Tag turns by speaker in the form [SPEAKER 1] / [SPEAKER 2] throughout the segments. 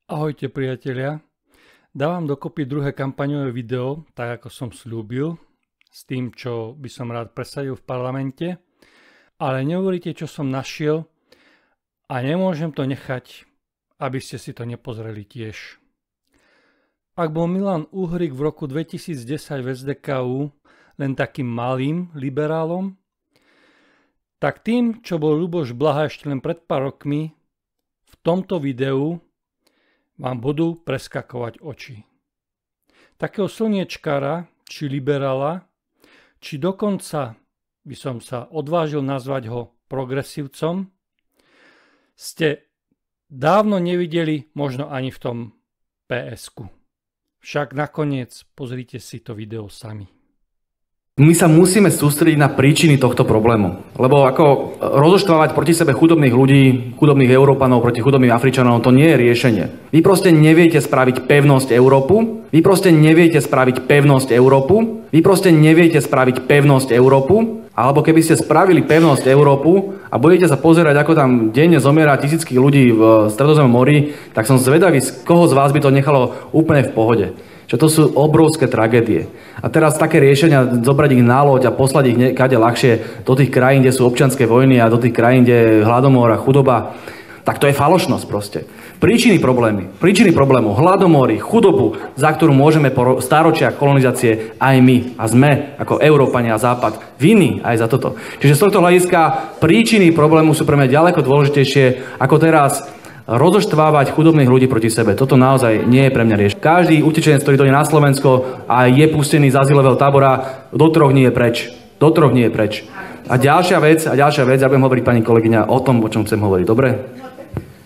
[SPEAKER 1] Ahojte priatelia, dávam dokopy druhé kampaňové video, tak ako som slúbil, s tým, čo by som rád presadil v parlamente, ale neuveríte, čo som našiel a nemôžem to nechať, aby ste si to nepozreli tiež. Ak bol Milan Uhrík v roku 2010 v SDKU len takým malým liberálom, tak tým, čo bol Ľuboš Blaha ešte len pred pár rokmi, v tomto videu vám budú preskakovať oči. Takého slniečkára, či liberála, či dokonca by som sa odvážil nazvať ho progresívcom, ste dávno nevideli možno ani v tom PS-ku. Však nakoniec pozrite si to video sami.
[SPEAKER 2] My sa musíme sústrediť na príčiny tohto problému. Lebo ako rozoštvávať proti sebe chudobných ľudí, chudobných Európanov proti chudobným Afričanom, to nie je riešenie. Vy proste neviete spraviť pevnosť Európu. Vy proste neviete spraviť pevnosť Európu. Vy proste neviete spraviť pevnosť Európu. Alebo keby ste spravili pevnosť Európu a budete sa pozerať, ako tam denne zomiera tisícky ľudí v Stredozemnom mori, tak som zvedavý, koho z vás by to nechalo úplne v pohode. Že to sú obrovské tragédie. A teraz také riešenia, zobrať ich na loď a poslať ich niekade ľahšie do tých krajín, kde sú občianske vojny a do tých krajín, kde je hladomor a chudoba, tak to je falošnosť proste. Príčiny problému, hladomory, chudobu, za ktorú môžeme po staročiach kolonizácie aj my a sme ako Európania a Západ vinní aj za toto. Čiže z tohto hľadiska príčiny problému sú pre mňa ďaleko dôležitejšie ako teraz rozoštvávať chudobných ľudí proti sebe. Toto naozaj nie je pre mňa riešenie. Každý utečenec, ktorý dojde na Slovensko a je pustený z azylového tábora, do 3 dní je preč. Do 3 dní je preč. A ďalšia vec, ja budem hovoriť, pani kolegyňa, o tom, o čom chcem hovoriť, dobre?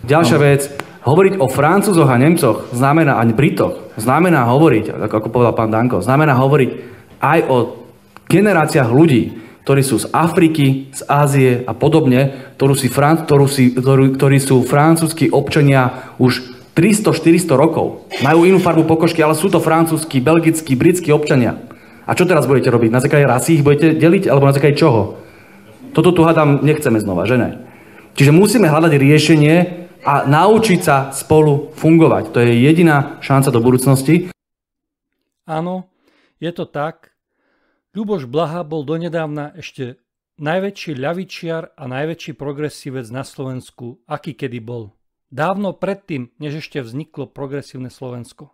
[SPEAKER 2] Ďalšia vec, hovoriť o Francúzoch a Nemcoch znamená, ani Britoch, znamená hovoriť, ako povedal pán Danko, znamená hovoriť aj o generáciách ľudí, ktorí sú z Afriky, z Ázie a podobne, ktorí sú francúzski občania už 300-400 rokov. Majú inú farbu pokožky, ale sú to francúzski, belgickí, britskí občania. A čo teraz budete robiť? Na základe rasy ich budete deliť? Alebo na základe čoho? Toto tu hádam nechceme znova, že ne? Čiže musíme hľadať riešenie a naučiť sa spolu fungovať. To je jediná šanca do budúcnosti.
[SPEAKER 1] Áno, je to tak. Ľuboš Blaha bol donedávna ešte najväčší ľavičiar a najväčší progresívec na Slovensku, aký kedy bol. Dávno predtým, než ešte vzniklo progresívne Slovensko.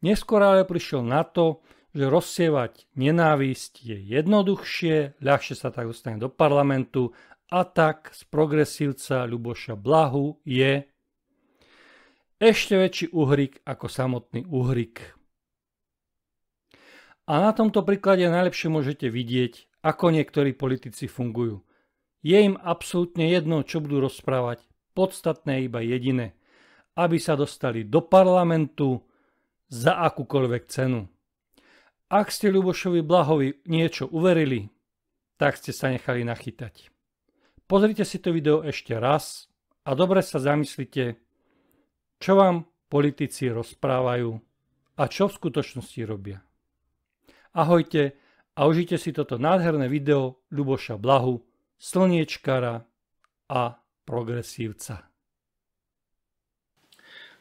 [SPEAKER 1] Neskôr ale prišiel na to, že rozsievať nenávisť je jednoduchšie, ľahšie sa tak dostane do parlamentu a tak z progresívca Ľuboša Blahu je ešte väčší Uhrík ako samotný Uhrík. A na tomto príklade najlepšie môžete vidieť, ako niektorí politici fungujú. Je im absolútne jedno, čo budú rozprávať. Podstatné je iba jediné, aby sa dostali do parlamentu za akúkoľvek cenu. Ak ste Ľubošovi Blahovi niečo uverili, tak ste sa nechali nachytať. Pozrite si to video ešte raz a dobre sa zamyslite, čo vám politici rozprávajú a čo v skutočnosti robia. Ahojte a užite si toto nádherné video Ľuboša Blahu, slniečkara a progresívca.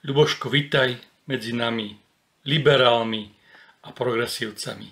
[SPEAKER 1] Ľuboško, vitaj medzi nami, liberálmi a progresívcami.